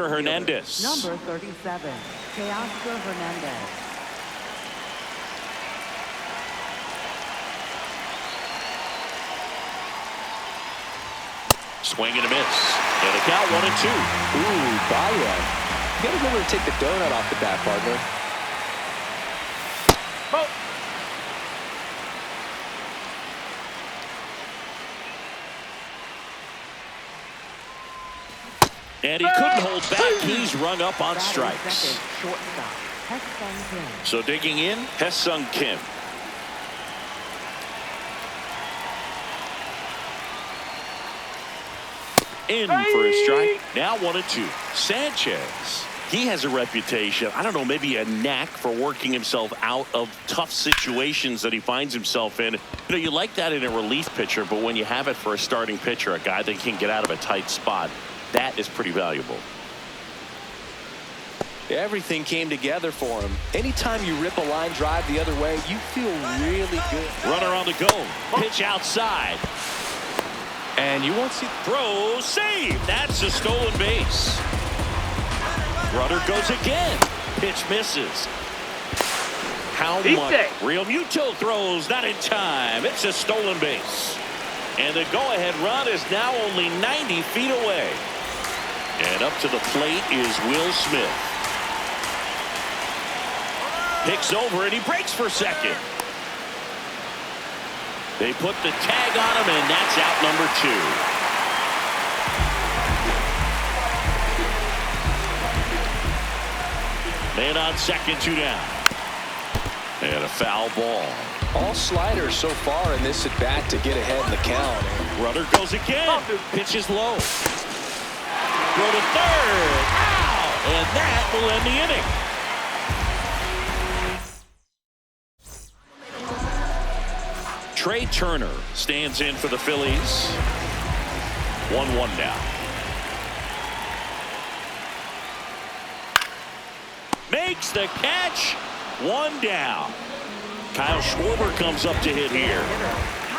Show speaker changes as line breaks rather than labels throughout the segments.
Hernandez.
Number 37, Teoscar Hernandez.
Swing and a miss. And a count 1-2.
Ooh, Baya. You gotta remember to take the donut off the bat, partner.
Oh. And he couldn't hold back. He's rung up on strikes. So digging in, Hesung Kim. In for a strike. Now 1-2. Sanchez. He has a reputation, I don't know, maybe a knack for working himself out of tough situations that he finds himself in. You know, you like that in a relief pitcher, but when you have it for a starting pitcher, a guy that can get out of a tight spot, that is pretty valuable.
Everything came together for him. Anytime you rip a line drive the other way, you feel really good.
Runner on the go. Pitch outside.
And you won't see.
Throw, save. That's a stolen base. Runner goes again. Pitch misses. How much? Real Muto throws, not in time. It's a stolen base. And the go-ahead run is now only 90 feet away. And up to the plate is Will Smith. Picks over and he breaks for second. They put the tag on him, and that's out number 2. Man on second, 2 down. And a foul ball.
All sliders so far in this at bat to get ahead in the count.
Runner goes again. Pitch is low. Throw to third. Ow! And that will end the inning. Trey Turner stands in for the Phillies. 1-1 now. Makes the catch. 1 down. Kyle Schwarber comes up to hit here.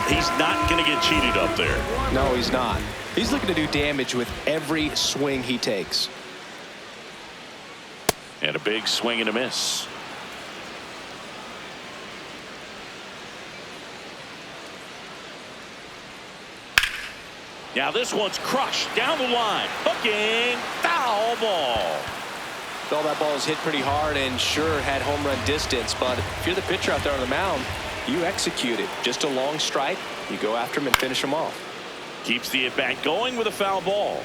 He's not going to get cheated up there.
No, he's not. He's looking to do damage with every swing he takes.
And a big swing and a miss. Now this one's crushed down the line. Hooking. Foul ball.
Well, that ball was hit pretty hard and sure had home run distance, but if you're the pitcher out there on the mound, you execute it. Just a long strike, you go after him and finish him off.
Keeps the at-bat going with a foul ball.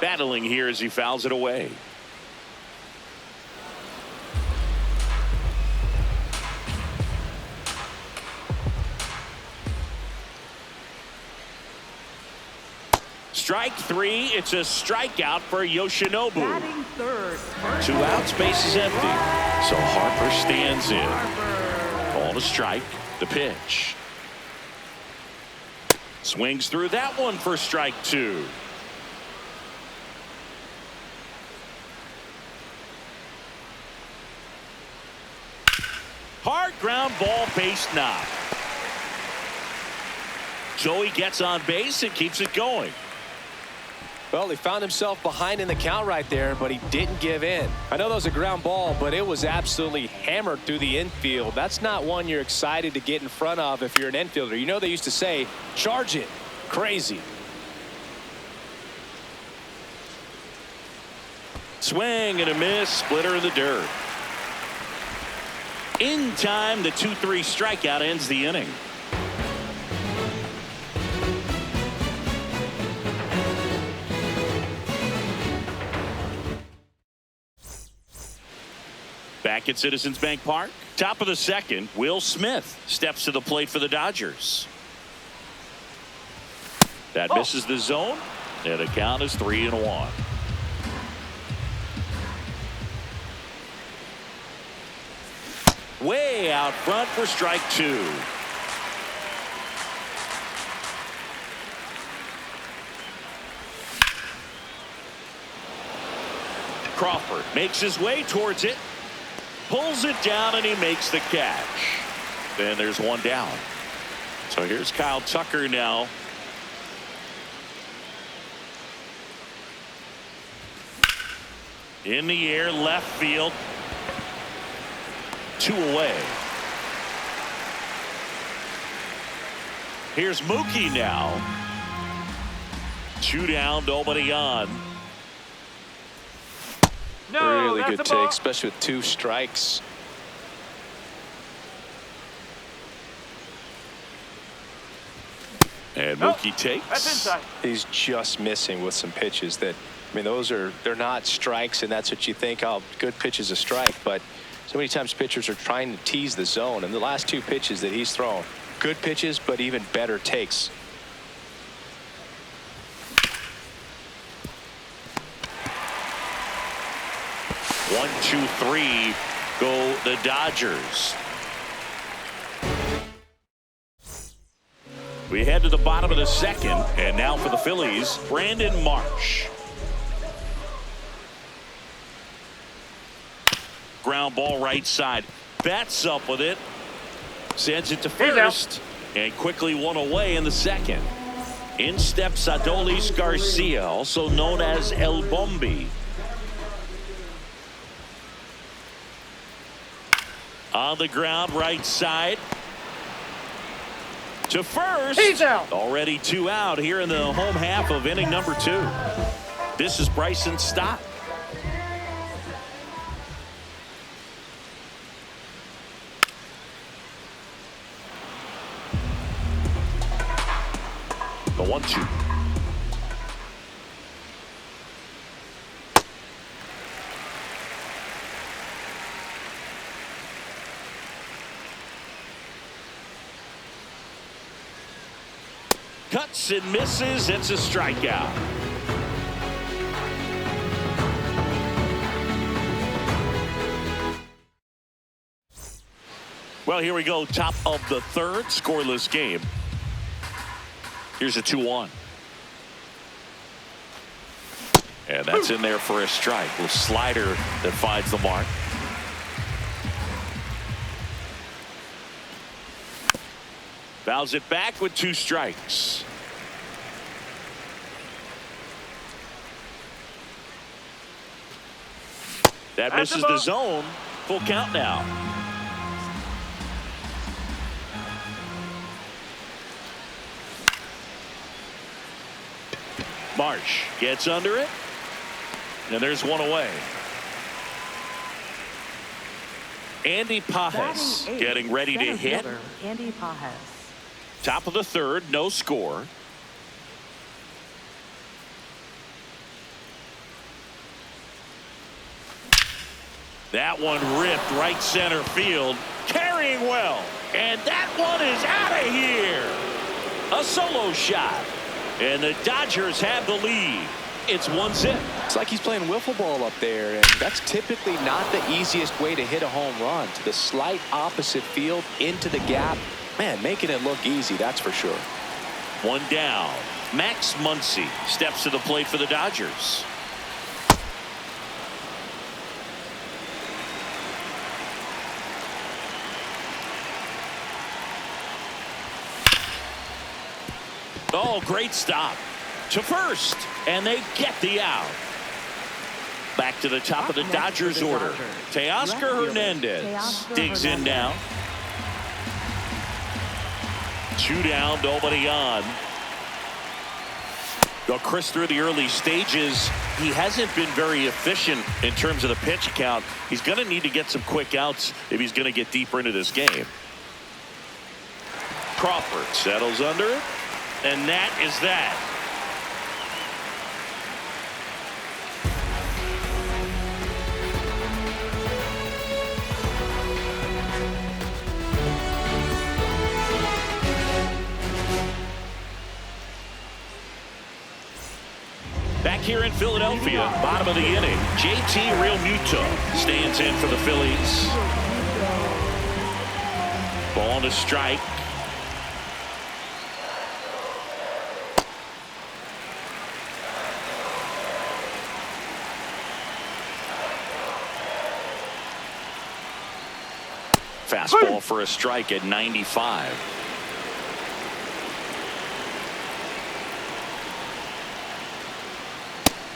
Battling here as he fouls it away. Strike 3. It's a strikeout for Yoshinobu. 2 outs, base is empty. So Harper stands in. Ball to strike. The pitch. Swings through that one for strike 2. Hard ground ball, base knock. Joey gets on base and keeps it going.
Well, he found himself behind in the count right there, but he didn't give in. I know that was a ground ball, but it was absolutely hammered through the infield. That's not one you're excited to get in front of if you're an infielder. You know they used to say, charge it. Crazy.
Swing and a miss. Splitter in the dirt. In time, the 2-3 strikeout ends the inning. Back at Citizens Bank Park. Top of the second, Will Smith steps to the plate for the Dodgers. That misses the zone, and the count is 3-1. Way out front for strike 2. Crawford makes his way towards it. Pulls it down and he makes the catch. And there's one down. So here's Kyle Tucker now. In the air, left field. 2 away. Here's Mookie now. 2 down, nobody on.
No,
really
that's
good
a ball.
take, especially with 2 strikes.
And
Nope,
Mookie takes.
that's inside.
He's just missing with some pitches that, I mean, they're not strikes, and that's what you think. Oh, good pitch is a strike, but so many times pitchers are trying to tease the zone, and the last 2 pitches that he's thrown, good pitches, but even better takes.
One, two, three, go the Dodgers. We head to the bottom of the 2nd, and now for the Phillies, Brandon Marsh. Ground ball right side. Bats up with it. Sends it to first. And quickly 1 away in the 2nd. In steps Adolis Garcia, also known as El Bombi. On the ground, right side. To first.
He's out.
Already 2 out here in the home half of inning number 2. This is Bryson Stott. The 1-2. Cuts and misses. It's a strikeout. Well, here we go. Top of the 3rd. Scoreless game. Here's a 2-1. And that's in there for a strike. With slider that finds the mark. Fouls it back with 2 strikes. That misses the zone. Full count now. Marsh gets under it. And there's 1 away. Andy Pajes getting ready to hit.
Andy Pajes.
Top of the 3rd, no score. That one ripped right center field. Carrying well. And that one is out of here. A solo shot. And the Dodgers have the lead. It's 1-0.
It's like he's playing wiffle ball up there, and that's typically not the easiest way to hit a home run. To the slight opposite field, into the gap. Man, making it look easy, that's for sure.
1 down. Max Muncy steps to the plate for the Dodgers. Oh, great stop. To first, and they get the out. Back to the top of the Dodgers order. Teoscar Hernandez digs in now. 2 down, nobody on. Well, Chris, through the early stages, he hasn't been very efficient in terms of the pitch count. He's going to need to get some quick outs if he's going to get deeper into this game. Crawford settles under it, and that is that. Back here in Philadelphia, bottom of the inning, JT Realmuto stands in for the Phillies. Ball to strike. fastball for a strike at 95.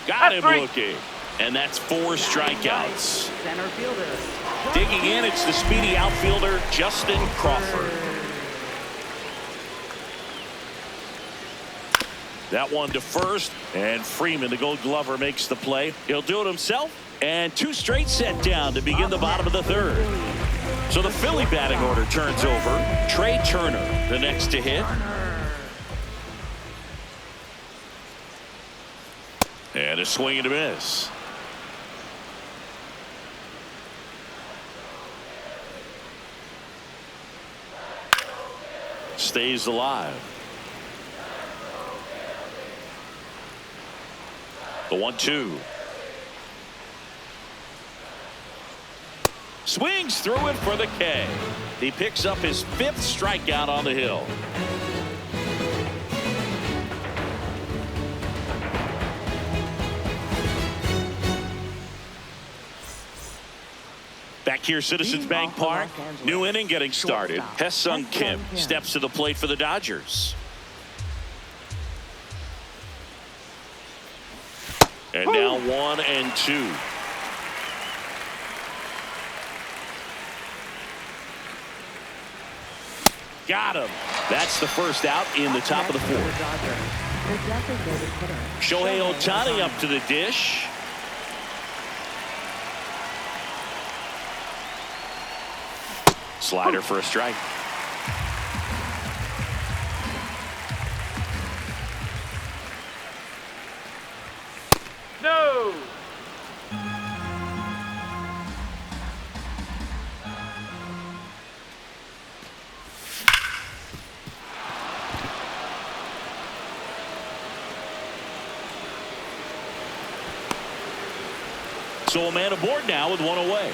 Got him looking. And that's 4 strikeouts.
Center fielder.
Digging in, it's the speedy outfielder, Justin Crawford. That one to first, and Freeman, the Gold Glover, makes the play. He'll do it himself, and 2 straight set down to begin the bottom of the 3rd. So the Philly batting order turns over. Trey Turner, the next to hit. And a swing and a miss. Stays alive. The 1-2. Swings through it for the K. He picks up his 5th strikeout on the hill. Back here, Citizens Bank Park. New inning getting started. Hesung Kim steps to the plate for the Dodgers. And now 1-2. Got him. That's the first out in the top of the 4th. Shohei Ohtani up to the dish. Slider for a strike.
No.
So a man aboard now with 1 away.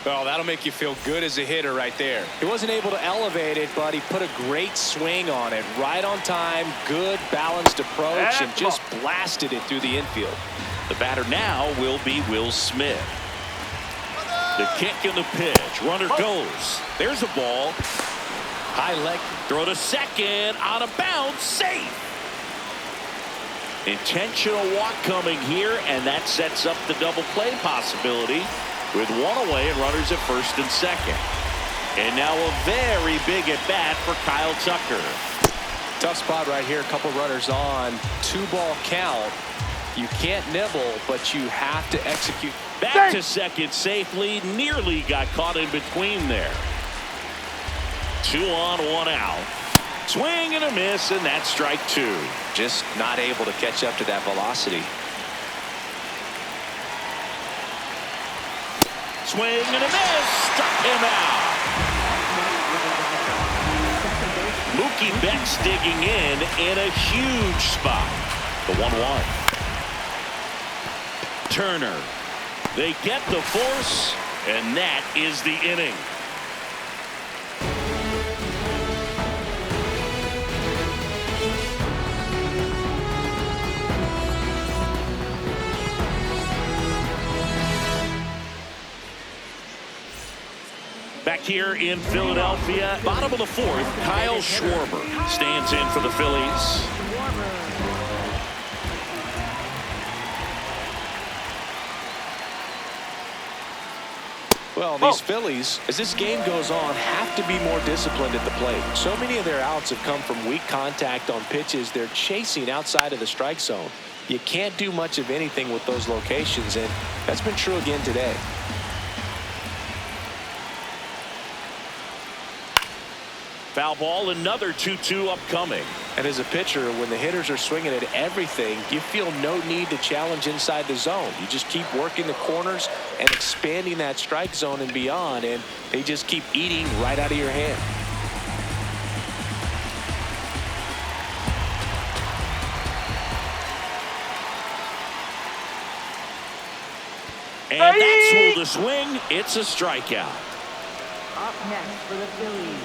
Well, that'll make you feel good as a hitter right there. He wasn't able to elevate it, but he put a great swing on it. Right on time, good balanced approach, and just blasted it through the infield.
The batter now will be Will Smith. The kick and the pitch. Runner goes. There's a ball. High leg. Throw to second. Out of bounds. Safe. Intentional walk coming here, and that sets up the double play possibility. With 1 away and runners at first and second. And now a very big at bat for Kyle Tucker.
Tough spot right here. A couple runners on. 2-ball count. You can't nibble, but you have to execute.
Back to second safely. Nearly got caught in between there. 2 on, 1 out. Swing and a miss, and that's strike 2.
Just not able to catch up to that velocity.
Swing and a miss. Struck him out. Mookie Betts digging in a huge spot. The 1-1. Turner. They get the force, and that is the inning. Back here in Philadelphia, bottom of the 4th, Kyle Schwarber stands in for the Phillies.
Well, these Phillies, as this game goes on, have to be more disciplined at the plate. So many of their outs have come from weak contact on pitches they're chasing outside of the strike zone. You can't do much of anything with those locations, and that's been true again today.
Foul ball, another 2-2 upcoming.
And as a pitcher, when the hitters are swinging at everything, you feel no need to challenge inside the zone. You just keep working the corners and expanding that strike zone and beyond, and they just keep eating right out of your hand.
And that's ruled a swing. It's a strikeout.
Up next for the Phillies,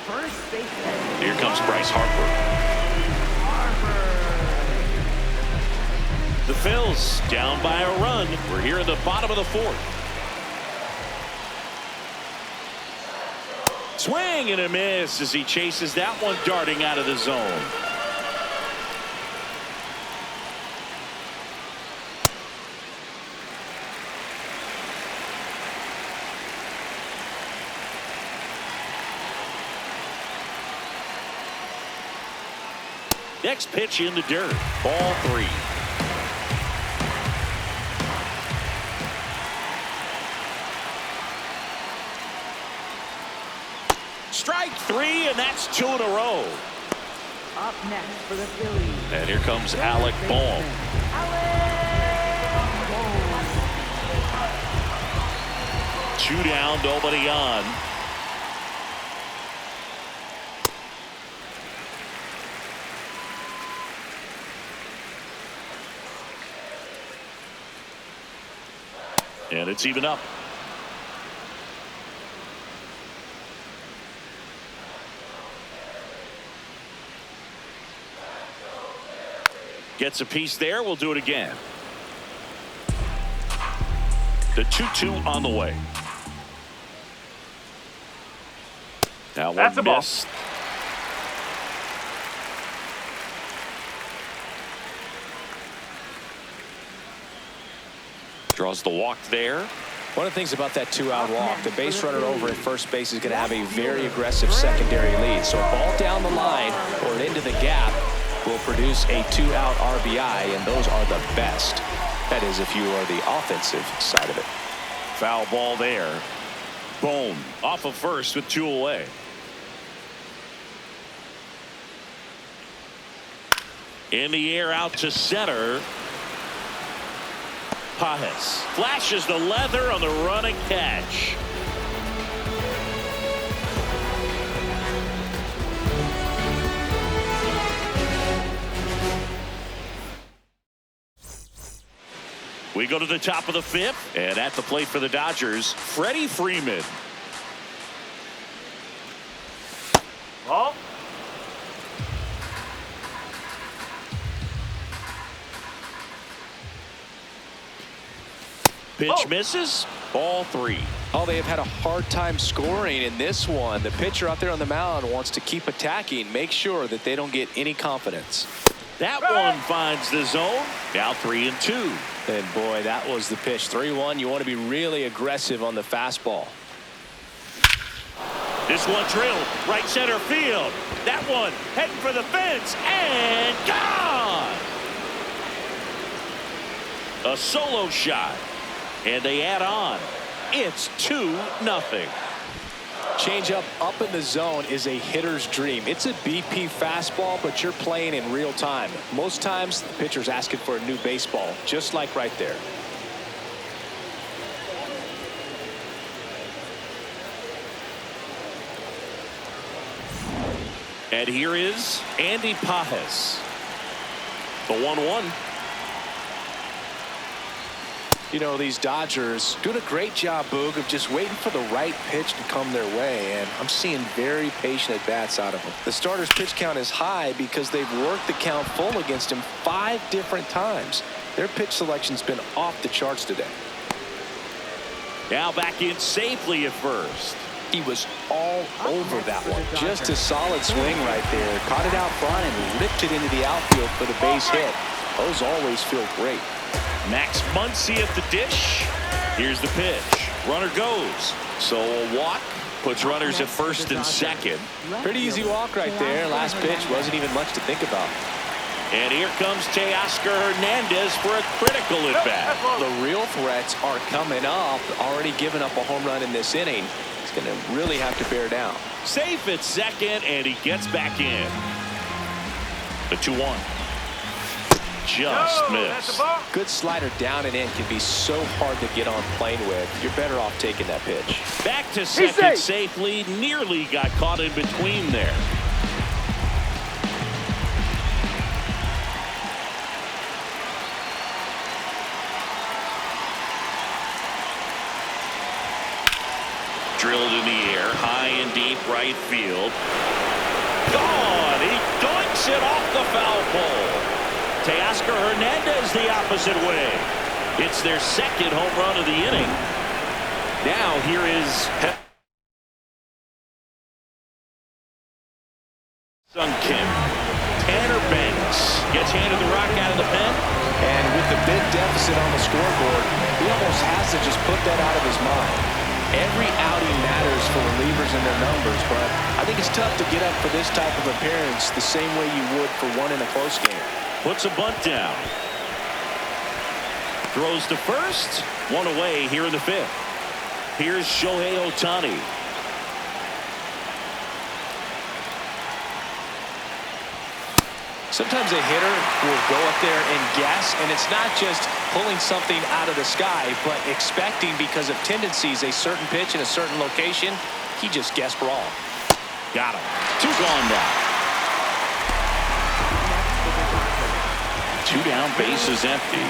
first baseman.
Here comes Bryce Harper. The Phils down by a run. We're here in the bottom of the 4th. Swing and a miss as he chases that one darting out of the zone. Next pitch in the dirt. Ball 3. Strike 3, and that's 2 in a row.
Up next for the Phillies.
And here comes Alec Bohm. Two down, nobody on. And it's even up. Gets a piece there. We'll do it again. The 2-2 on the way. Now
That's
one
a
miss. Draws the walk there.
One of the things about that 2-out walk, the base runner over at first base is going to have a very aggressive secondary lead. So a ball down the line or into the gap will produce a 2-out RBI, and those are the best. That is, if you are the offensive side of it.
Foul ball there. Bohm off of first with 2 away. In the air out to center. Pajes flashes the leather on the running catch. We go to the top of the 5th, and at the plate for the Dodgers, Freddie Freeman.
Ball.
Pitch misses. Ball 3.
Oh, they have had a hard time scoring in this one. The pitcher out there on the mound wants to keep attacking, make sure that they don't get any confidence.
That one finds the zone. Now 3-2.
And boy, that was the pitch. 3-1. You want to be really aggressive on the fastball.
This one drilled right center field. That one heading for the fence and gone. A solo shot. And they add on. It's 2-0.
Changeup up in the zone is a hitter's dream. It's a BP fastball, but you're playing in real time. Most times, the pitcher's asking for a new baseball, just like right there.
And here is Andy Pajes. The 1-1.
You know, these Dodgers doing a great job, Boog, of just waiting for the right pitch to come their way, and I'm seeing very patient at-bats out of them. The starter's pitch count is high because they've worked the count full against him 5 different times. Their pitch selection's been off the charts today.
Now back in safely at first.
He was all over that one. Just a solid swing right there. Caught it out front and ripped it into the outfield for the base hit. Those always feel great.
Max Muncy at the dish. Here's the pitch. Runner goes. So a walk puts runners at first and second.
Pretty easy walk right there. Last pitch wasn't even much to think about.
And here comes Teoscar Hernandez for a critical at bat.
The real threats are coming up. Already given up a home run in this inning. He's going to really have to bear down.
Safe at second, and he gets back in. The 2-1. Just missed.
Good slider down and in can be so hard to get on plane with. You're better off taking that pitch.
Back to second safely. Nearly got caught in between there. Drilled in the air, high and deep right field. Gone! He doinks it off the foul pole. Teoscar Hernandez the opposite way. It's their second home run of the inning. Now here is Sunkin. Tanner Banks gets handed the rock out of the pen.
And with the big deficit on the scoreboard, he almost has to just put that out of his mind. Every outing matters for relievers and their numbers, but I think it's tough to get up for this type of appearance the same way you would for one in a close game.
Puts a bunt down. Throws to first. One away here in the fifth. Here's Shohei Ohtani.
Sometimes a hitter will go up there and guess, and it's not just pulling something out of the sky, but expecting because of tendencies a certain pitch in a certain location. He just guessed wrong.
Got him. 2 gone now. 2 down, base is empty.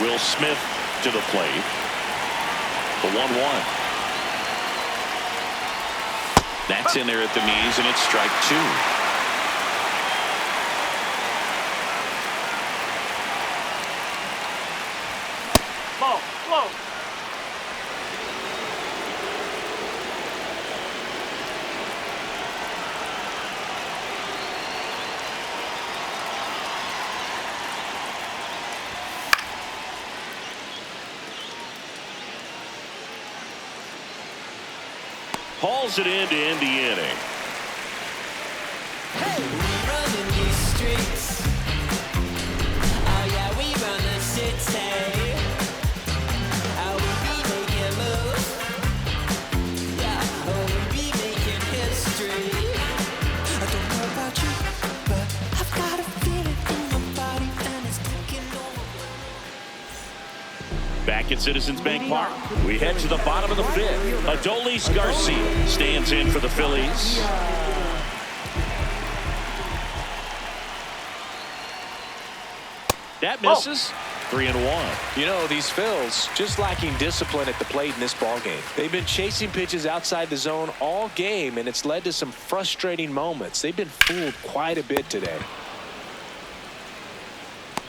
Will Smith to the plate. The 1-1. That's in there at the knees, and it's strike 2.
Whoa.
Hauls it in to end the inning.
Hey, we running these streets. Oh yeah, we run the city. Oh, we be making moves. Yeah, oh, we be making history. I don't know about you, but I've got a feeling in my body and it's taking over.
Back at Citizens Bank Park, we head to the bottom of the fifth. Adolis Garcia stands in for the Phillies. That misses. 3-1.
You know, these Phils just lacking discipline at the plate in this ballgame. They've been chasing pitches outside the zone all game, and it's led to some frustrating moments. They've been fooled quite a bit today.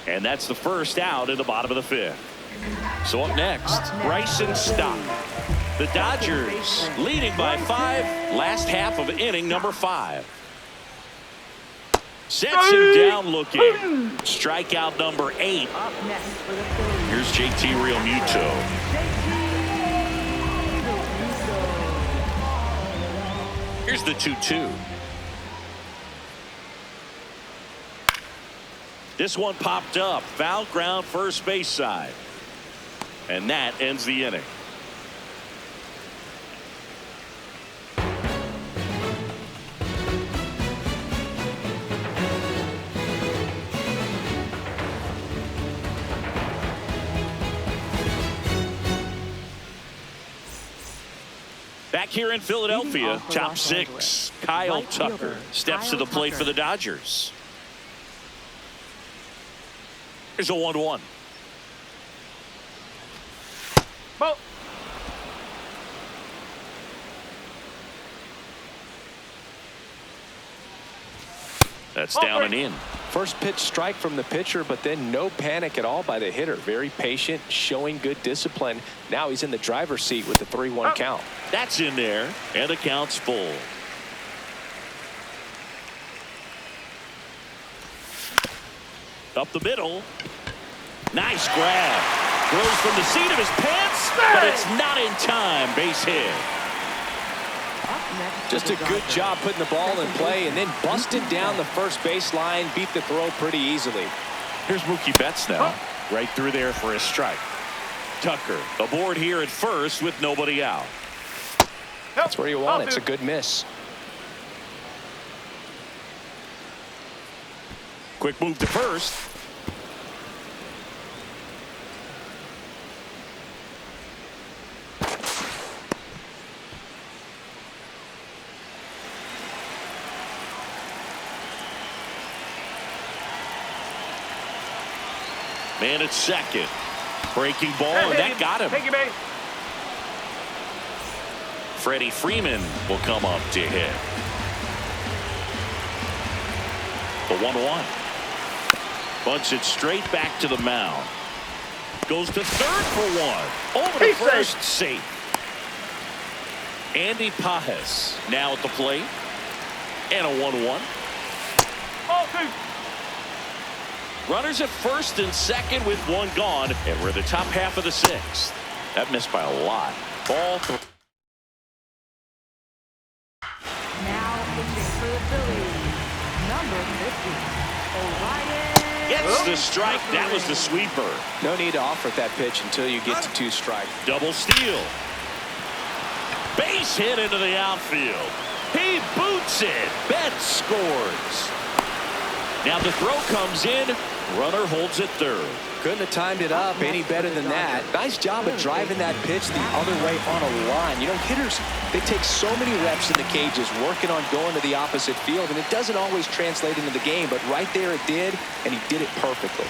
And that's the first out in the bottom of the fifth. So up next, Bryson Stott. The Dodgers leading by 5. Last half of inning number 5. Sets him down looking. Strikeout number 8.
Up next for the Phillies.
Here's JT Realmuto. Here's the 2-2. This one popped up. Foul ground first base side. And that ends the inning. Back here in Philadelphia, top 6. Kyle Tucker steps to the plate for the Dodgers. Here's a 1-1.
Ball.
That's down and in.
First pitch strike from the pitcher, but then no panic at all by the hitter. Very patient, showing good discipline. Now he's in the driver's seat with the 3-1 count.
That's in there, and the count's full. Up the middle. Nice grab. Throws from the seat of his pants, but it's not in time. Base hit.
Just a good job putting the ball in play and then busted down the first base line. Beat the throw pretty easily.
Here's Mookie Betts now. Right through there for a strike. Tucker aboard here at first with nobody out.
That's where you want it. It's a good miss.
Quick move to first. Man at second. Breaking ball, and that got him.
Thank you, babe.
Freddie Freeman will come up to hit. The 1-1. Bunts it straight back to the mound. Goes to third for 1. Over to first, safe. Andy Pajes now at the plate. And a 1-1.
Ball 2.
Runners at first and second with one gone, and we're in the top half of the sixth. That missed by a lot. Ball 3.
Now pitching for the Phillies, number 50, O'Ryan.
Gets the strike. That was the sweeper.
No need to offer that pitch until you get to 2 strikes.
Double steal. Base hit into the outfield. He boots it. Betts scores. Now the throw comes in. Runner holds it third.
Couldn't have timed it up any better than that. Nice job of driving that pitch the other way on a line. You know, hitters, they take so many reps in the cages working on going to the opposite field, and it doesn't always translate into the game, but right there it did, and he did it perfectly.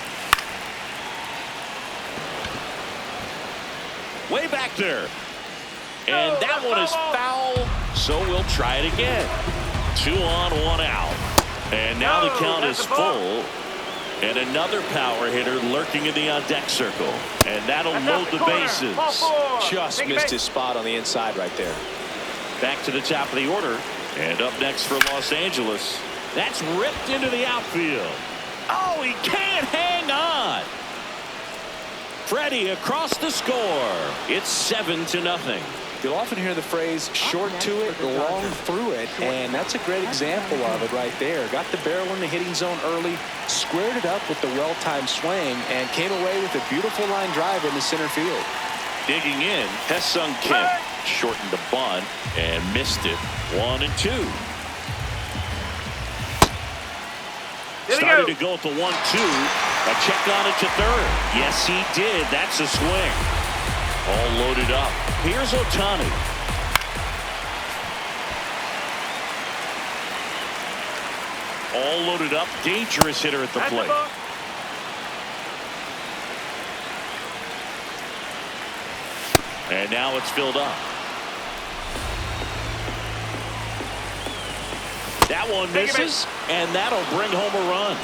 Way back there. And that one is foul, so we'll try it again. 2 on, 1 out. And now the count is full. And another power hitter lurking in the on-deck circle. And that'll load the bases.
Just missed his spot on the inside right there.
Back to the top of the order. And up next for Los Angeles. That's ripped into the outfield. Oh, he can't hang on. Freddie across the score. It's 7-0.
You'll often hear the phrase short to it, long through it, and that's a great example of it right there. Got the barrel in the hitting zone early, squared it up with the well-timed swing, and came away with a beautiful line drive into center field.
Digging in, Hesung Kim shortened the bunt and missed it. 1-2. Started to go at the 1-2. A check on it to third. Yes, he did. That's a swing. All loaded up. Here's Ohtani. All loaded up. Dangerous hitter at the plate. And now it's filled up. That one misses, and that'll bring home a run.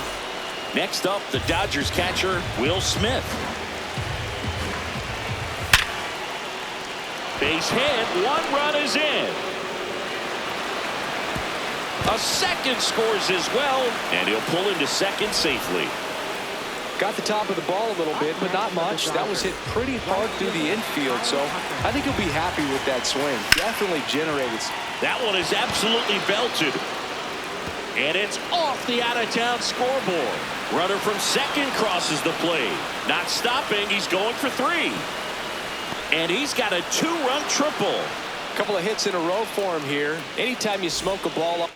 Next up, the Dodgers catcher, Will Smith. Base hit, 1 run is in. A second scores as well, and he'll pull into second safely.
Got the top of the ball a little bit, but not much. That was hit pretty hard through the infield, so I think he'll be happy with that swing. Definitely generated.
That one is absolutely belted. And it's off the out-of-town scoreboard. Runner from second crosses the plate. Not stopping, he's going for 3. And he's got a 2-run triple.
A couple of hits in a row for him here. Anytime you smoke a ball up.